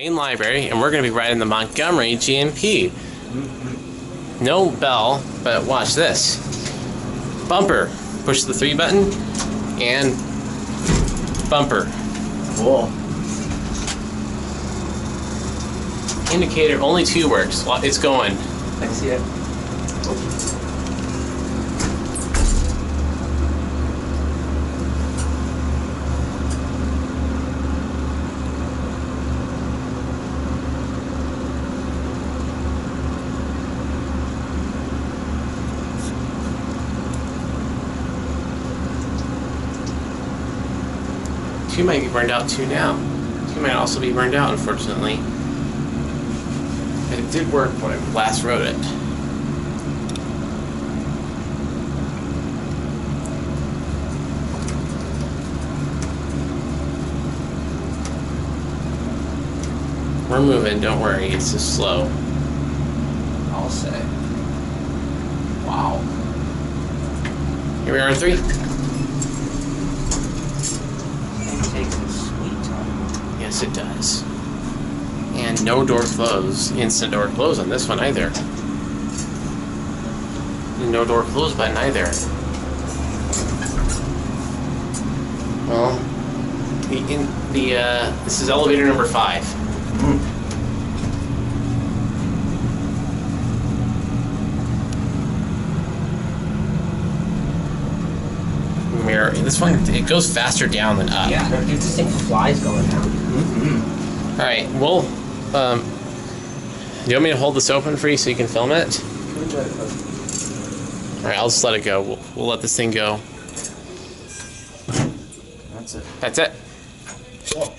main library, and we're going to be riding the Montgomery G&P. No bell, but watch this. Bumper. Push the 3 button, and bumper. Cool. Indicator, only 2 works. It's going. I see it. Two might be burned out too now. 2 might also be burned out, unfortunately. But it did work when I last wrote it. We're moving, don't worry, it's just slow. I'll say. Wow. Here we are in 3. Takes a sweet time. Yes, it does. And no door close, instant door close on this one either. And no door close button either. Well, this is elevator number 5. Mirror. This one, it goes faster down than up. Yeah, this thing flies going down. All right, well, do you want me to hold this open for you so you can film it? All right, I'll just let it go. We'll let this thing go. That's it. That's it. Cool.